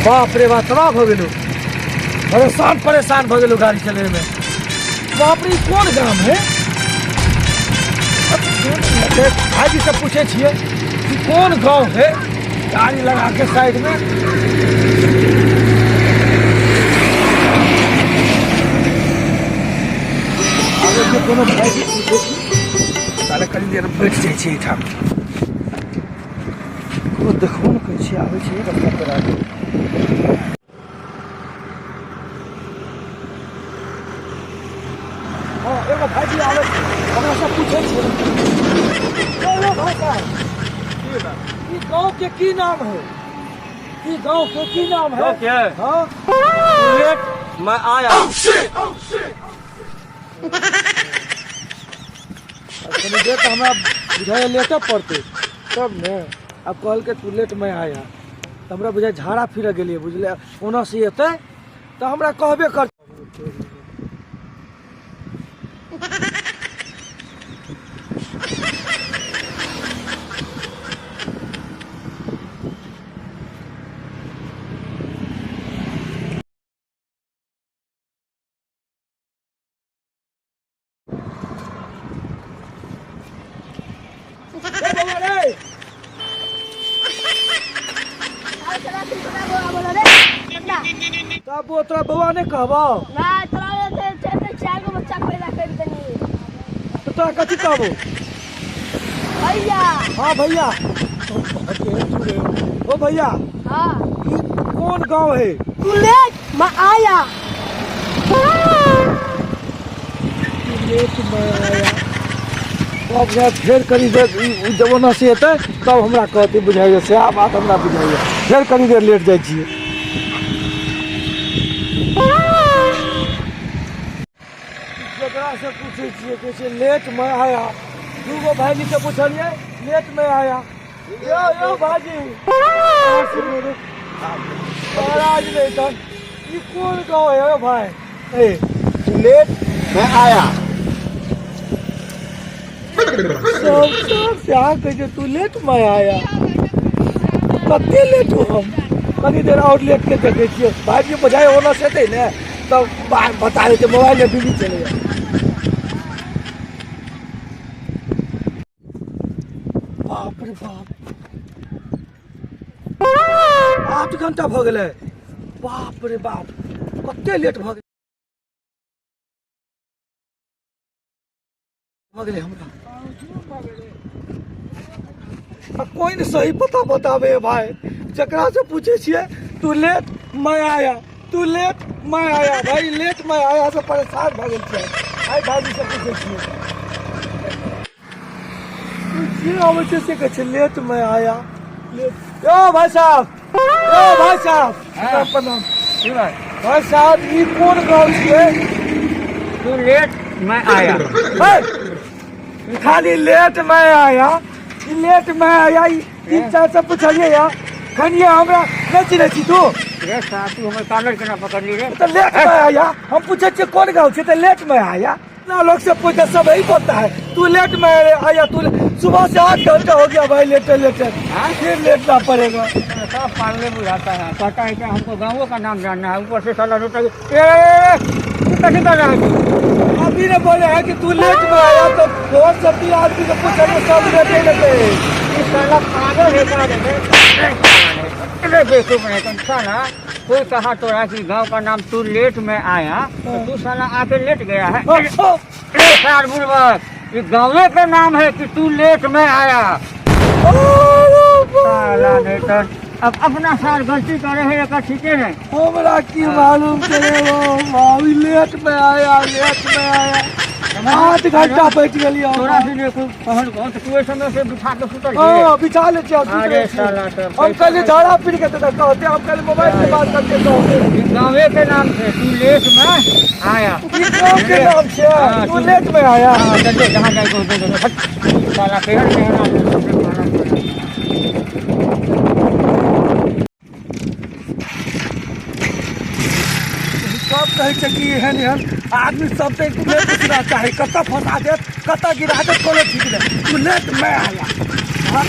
बाप रे बाप तबाह हो गेलू, परेशान हो गेलू गाड़ी चले में। बाप रे कौन गाँव है? भाई जी से पूछे छिए कि कौन गाँव है, गाड़ी लगा के साइड में। आगे जो कोनो भाई जी पूछे छी ताले कनी देर बैठ जाइ छी एठाम। को देखो न कहै छी आबै छी रास्ता पर आगे। हाँ एगो भाई जी आबै हमरा से पूछे छी। हेलो भाई साहब, ई गाँव के की नाम है? ई गाँव के की नाम है? क्या? हाँ लेट मैं आया। कनी देर तो हमरा बुझाए लेटे पड़ते तब ने। अब कहल के तू लेट में आया तो हमरा बुझाए झाड़ा फिर गेलिए बुझले, ओना से एते तो हमरा कहबे कर। तब वो तोरा बउआ ने कहबो ना तोरा चार गो बच्चा पैदा कर देनी। तो तोरा कथी कहबो? भैया। हाँ भैया। ओ भैया हाँ ई कौन गांव है? तू लेट मैं आया। लेट में आया अब जा फेर करी देर जमाना से एते तब हमरा कहते बुझाइए से आ बात हमरा बुझाइए। फेर कनी देर लेट जाइ छिए। जकरा से पूछे छिए कहै छै लेट में आया। दूगो भाईजी से पूछलिए लेट में आया। यो भाजी महाराज नहीं तन ई कौन गाँव है भाई? ए लेट मैं आया। सब से कहे तू लेट में आया। कते लेट हो हम? कनी देर और लेट के देखे छिए। भाईजी बजाय होना से थे ने तब बता देते मोबाइल में बिजी चले जाए। बाप रे बाप 8 घंटा भ गेलै। बाप रे बाप कते लेट भ गेलै हमरा। कोई ने सही पता बतावे भाई। जकरा से पूछे छिए तू लेट मैं आया, तू लेट मैं आया। भाई लेट मैं आया से परेशान भ गेल छै। आई भाई से पूछे छिए जे आबै छै से कहै छै लेट मैं आया। लेट यो भाई साहब, यो भाई साहब प्रणाम। ठीक है भाई साहब ई कौन गाँव छिए? तू लेट मैं आया। खाली लेट में आया, लेट में आया। तीन चार से पूछलिए या खनिया हमरा नहीं चिन्हे छी तू? रे साहब तू हमें कालर केना पकड़ ली रे? तो लेट में आया। हम पूछे छी कौन गाँव छे तो लेट में आया। ना लोग से पूछे सब यही बोलता है तू लेट में आया। तू सुबह से 8 घंटा हो गया भाई लेटे फिर लेटना पड़ेगा। सब पालने बुझाता है, कहता है कि हमको गाँवों का नाम जानना है, ऊपर से साला रोता है। तू कैसे कर रहा है? अभी ने बोले है कि तू लेट में आया तो बहुत सभी आदमी को पूछे तो सब लेटे लेते। इस साला पागल है क्या देखे? अरे बेवकूफ है तुम साला। कोई कहा तो रहा कि गांव का नाम तू लेट में आया तो तू साला आके लेट गया है। सार बुड़बक ये गाँव का नाम है कि तू लेट में आया। साला नेटर अब अपना सार गलती करे है एक ठीक है। हमरा की मालूम चले वो भाई लेट में आया, लेट में आया। 8 घंटा बैठ गलियो। तोरा से ने कहन को तो तू समय से बिठा के सुतल है। हां बिछा ले छियो। अरे साला तो हम कल झाड़ा पीट के तो कहते हम कल मोबाइल से बात करते तो गाँव के नाम से तू लेट में आया। गाँव के नाम से तू लेट में आया। चलिए जहाँ जाए को साला केहन केहन सब कहे कि एहन एहन आदमी सब लेट पूछना चाहे कत्ता फंसा देत कत्ता गिरा देत कोनो ठीक नहीं। तू लेट में आया। हाँ